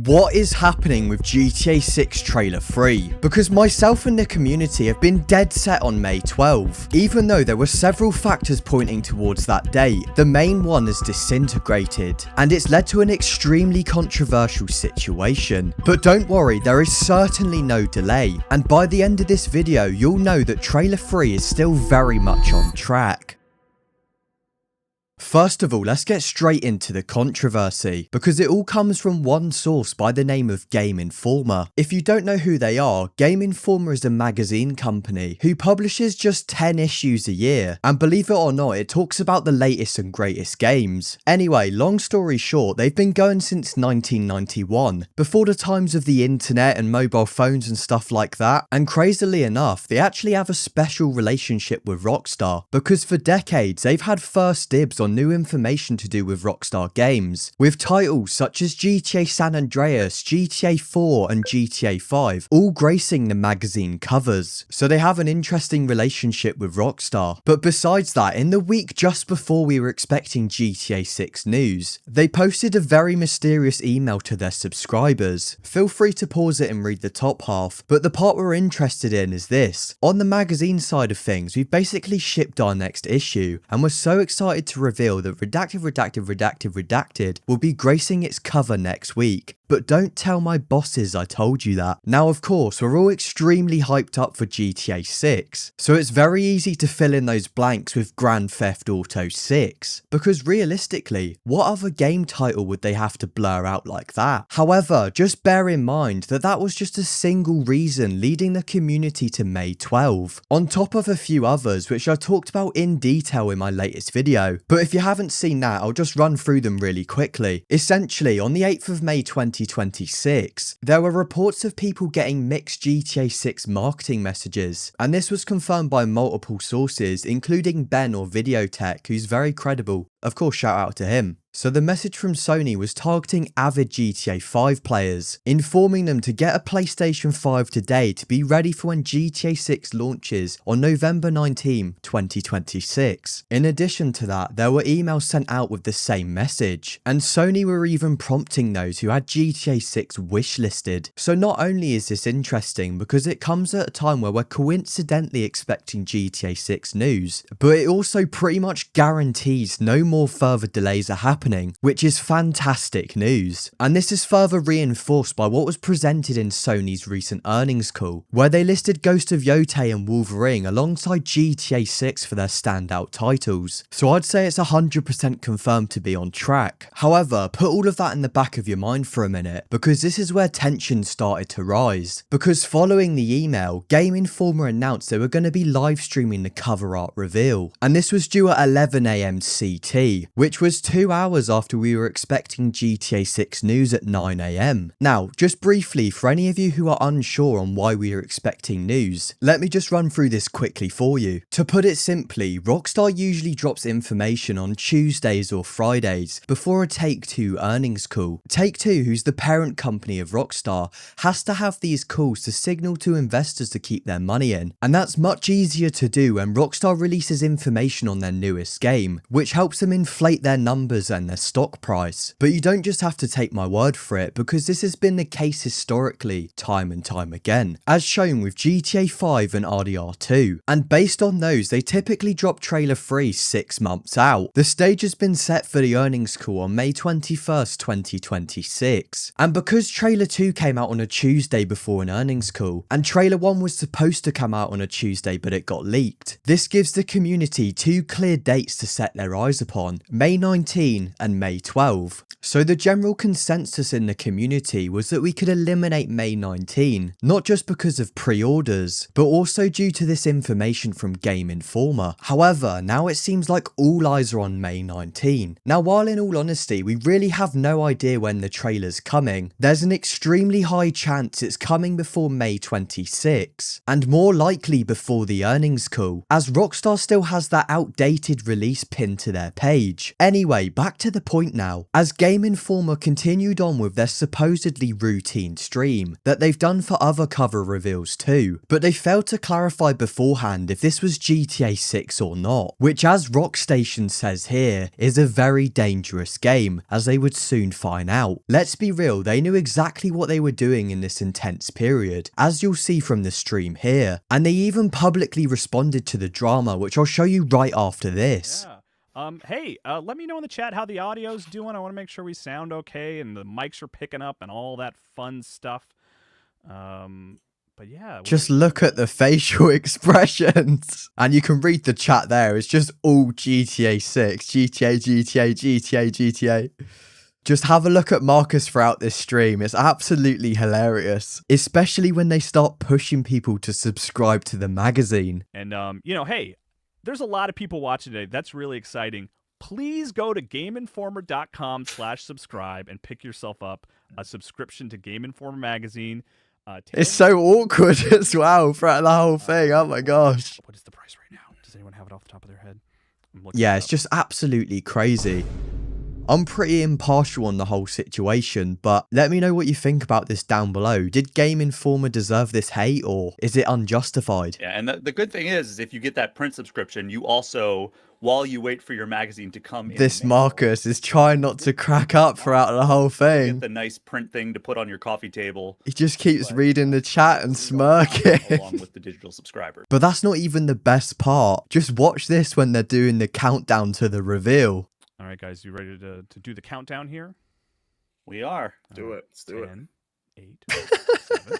What is happening with GTA 6 Trailer 3? Because myself and the community have been dead set on May 12. Even though there were several factors pointing towards that date, the main one has disintegrated, and it's led to an extremely controversial situation. But don't worry, there is certainly no delay, and by the end of this video, you'll know that Trailer 3 is still very much on track. First of all, let's get straight into the controversy, because it all comes from one source by the name of Game Informer. If you don't know who they are, Game Informer is a magazine company who publishes just 10 issues a year, and believe it or not, it talks about the latest and greatest games. Anyway, long story short, they've been going since 1991, before the times of the internet and mobile phones and stuff like that, and crazily enough, they actually have a special relationship with Rockstar, because for decades they've had first dibs on new information to do with Rockstar games, with titles such as GTA San Andreas, GTA 4 and GTA 5 all gracing the magazine covers, so they have an interesting relationship with Rockstar. But besides that, in the week just before we were expecting GTA 6 news, they posted a very mysterious email to their subscribers. Feel free to pause it and read the top half, but the part we're interested in is this. On the magazine side of things, we've basically shipped our next issue, and we're so excited to reveal that redacted will be gracing its cover next week. But don't tell my bosses I told you that. Now, of course, we're all extremely hyped up for GTA 6, so it's very easy to fill in those blanks with Grand Theft Auto 6, because realistically, what other game title would they have to blur out like that? However, just bear in mind that that was just a single reason leading the community to May 12, on top of a few others which I talked about in detail in my latest video. But if you haven't seen that, I'll just run through them really quickly. Essentially, on the 8th of May 2026, there were reports of people getting mixed GTA 6 marketing messages, and this was confirmed by multiple sources, including Ben or Videotech, who's very credible. Of course, shout out to him. So the message from Sony was targeting avid GTA 5 players, informing them to get a PlayStation 5 today to be ready for when GTA 6 launches on November 19, 2026. In addition to that, there were emails sent out with the same message, and Sony were even prompting those who had GTA 6 wishlisted. So not only is this interesting because it comes at a time where we're coincidentally expecting GTA 6 news, but it also pretty much guarantees no more further delays are happening, which is fantastic news. And this is further reinforced by what was presented in Sony's recent earnings call, where they listed Ghost of Yotei and Wolverine alongside GTA 6 for their standout titles. So I'd say it's 100% confirmed to be on track. However, put all of that in the back of your mind for a minute, because this is where tension started to rise. Because following the email, Game Informer announced they were going to be live streaming the cover art reveal, and this was due at 11 AM CT, which was 2 hours after we were expecting GTA 6 news at 9 AM. Now, just briefly, for any of you who are unsure on why we are expecting news, let me just run through this quickly for you. To put it simply, Rockstar usually drops information on Tuesdays or Fridays before a Take-Two earnings call. Take-Two, who's the parent company of Rockstar, has to have these calls to signal to investors to keep their money in, and that's much easier to do when Rockstar releases information on their newest game, which helps them inflate their numbers and their stock price. But you don't just have to take my word for it, because this has been the case historically time and time again, as shown with GTA 5 and RDR2, and based on those they typically drop trailer 3 6 months out. The stage has been set for the earnings call on May 21st, 2026, and because trailer 2 came out on a Tuesday before an earnings call, and trailer 1 was supposed to come out on a Tuesday but it got leaked, this gives the community two clear dates to set their eyes upon: May 19 and May 12. So the general consensus in the community was that we could eliminate May 19, not just because of pre-orders, but also due to this information from Game Informer. However, now it seems like all eyes are on May 19. Now, while in all honesty, we really have no idea when the trailer's coming, there's an extremely high chance it's coming before May 26, and more likely before the earnings call, as Rockstar still has that outdated release pinned to their page. Anyway, back to the point now. As Game Informer continued on with their supposedly routine stream that they've done for other cover reveals too, but they failed to clarify beforehand if this was GTA 6 or not, which as Rockstation says here, is a very dangerous game, as they would soon find out. Let's be real, they knew exactly what they were doing in this intense period, as you'll see from the stream here, and they even publicly responded to the drama, which I'll show you right after this. Yeah. Hey, let me know in the chat how the audio's doing. I want to make sure we sound okay and the mics are picking up and all that fun stuff. But yeah. Just look at the facial expressions. And you can read the chat there. It's just all GTA 6. GTA, GTA, GTA, GTA. Just have a look at Marcus throughout this stream. It's absolutely hilarious. Especially when they start pushing people to subscribe to the magazine. And, you know, hey, there's a lot of people watching today. That's really exciting. Please go to GameInformer.com/subscribe and pick yourself up a subscription to Game Informer magazine. It's so awkward as well throughout the whole thing. Oh my gosh. What is the price right now? Does anyone have it off the top of their head? Yeah, it's just absolutely crazy. I'm pretty impartial on the whole situation, but let me know what you think about this down below. Did Game Informer deserve this hate, or is it unjustified? Yeah, and the good thing is if you get that print subscription, you also, while you wait for your magazine to come in, this Marcus is trying not to crack up throughout the whole thing. Get the nice print thing to put on your coffee table. He just keeps reading the chat and smirking. Along with the digital subscriber. But that's not even the best part. Just watch this when they're doing the countdown to the reveal. All right, guys, you ready to do the countdown here? We are. Do it. Let's do 10, it. 8, 7,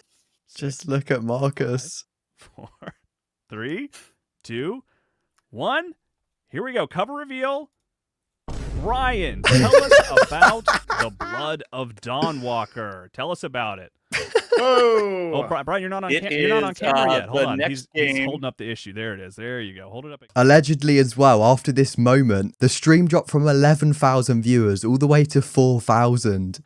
Just look at Marcus. 5, 4, 3, 2, 1. Here we go. Cover reveal. Ryan, tell us about the Blood of Dawnwalker. Tell us about it. Oh, Brian, you're not on, It you're not on is, camera yet. Hold the on. next He's game. holding up the issue. There it is. There you go. Hold it up. Allegedly as well, after this moment, the stream dropped from 11,000 viewers all the way to 4,000.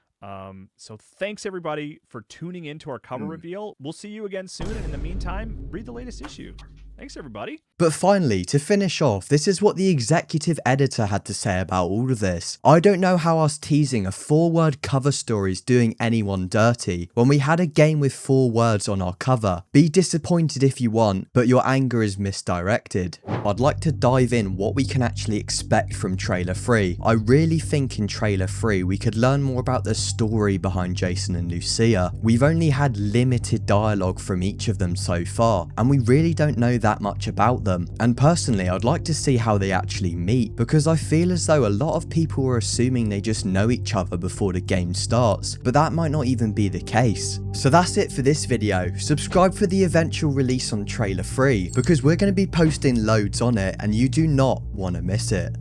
So thanks everybody for tuning in to our cover reveal. We'll see you again soon. And in the meantime, read the latest issue. Thanks everybody. But finally, to finish off, this is what the executive editor had to say about all of this. I don't know how us teasing a 4-word cover story is doing anyone dirty when we had a game with 4 words on our cover. Be disappointed if you want, but your anger is misdirected. I'd like to dive in what we can actually expect from trailer 3. I really think in trailer 3 we could learn more about the story behind Jason and Lucia. We've only had limited dialogue from each of them so far, and we really don't know that much about them. And personally, I'd like to see how they actually meet, because I feel as though a lot of people are assuming they just know each other before the game starts, but that might not even be the case. So that's it for this video. Subscribe for the eventual release on trailer 3, because we're going to be posting loads on it and you do not want to miss it.